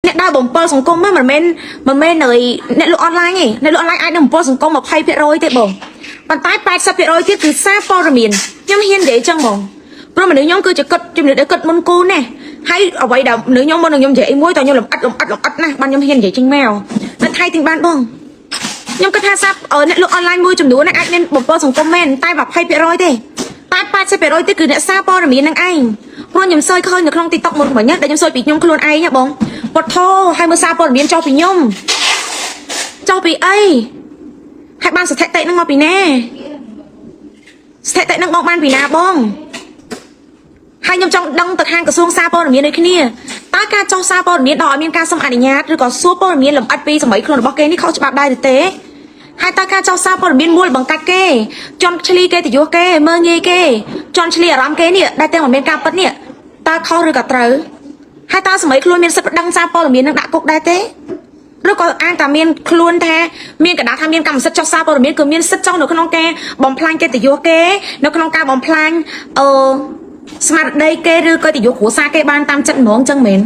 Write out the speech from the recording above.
អ្នកដើរបំពើសង្គមហ្នឹងមិនមែននៅអ្នកលក់អនឡាញទេអ្នកលក់អនឡាញអាចនឹងបំពើសង្គម20%ទេបងប៉ុន្តែ80%ទៀតគឺសារព័ត៌មានខ្ញុំហ៊ាននិយាយចឹងបងព្រោះមនុស្សខ្ញុំគឺជាគិតជំនឿដែលគិតមុនគូណាហើយអ្វីដែលមនុស្សខ្ញុំមុននឹងខ្ញុំនិយាយអីមួយតើខ្ញុំលំអិតណាស់បានខ្ញុំហ៊ាននិយាយចេញមកនៅថៃទាំងបានបងខ្ញុំគិតថាសាប់អ្នកលក់អនឡាញមួយចំនួនហ្នឹងអាចមានបំពើសង្គមមែនតែ20%ទេតែ80%ទៀតគឺអ្នកសារព័ត៌មាននឹងឯងព្រោះខ្ញុំសើចឃើញនៅក្នុង TikTok មុនមិញដែលខ្ញុំសើចពីខ្ញុំខ្លួនឯងបងពធហើយមើលសារព័ត៌មានចោះពីខ្ញុំចោះពីអីហើយបានស្ថិតិនឹងមកពីណាស្ថិតិនឹងបងបានពីណាបងហើយខ្ញុំចង់ដឹងទៅខាងក្រសួងសារព័ត៌មានដូចគ្នាតើការចោះសារព័ត៌មានដោយអត់មានការសុំអនុញ្ញាតឬក៏សួរព័ត៌មានលម្អិតពីសម័យខ្លួនរបស់គេនេះខុសច្បាប់ដែរឬទេហើយតើការចោះសារព័ត៌មានមូលបង្កាត់គេជន់ឆ្លីគេទៅយោគេមើងងាយគេជន់ឆ្លីអារម្មណ៍គេនេះដែលទាំងមិនមានការពិតនេះតើខុសឬក៏ត្រូវហើយតើសម័យខ្លួនមានសិទ្ធិប្តឹងសារព័ត៌មាននឹងដាក់គុកដែរទេឬក៏អានតែមានខ្លួនថាមានកណ្ដាលថាមានកម្មសិទ្ធិចោះសារព័ត៌មានគឺមានសិទ្ធិចោះនៅក្នុងការបំផ្លាញកិត្តិយសគេនៅក្នុងការបំផ្លាញស្មារតីគេឬក៏កិត្តិយសគ្រួសារគេបានតាមចិត្តហ្មងចឹងមែន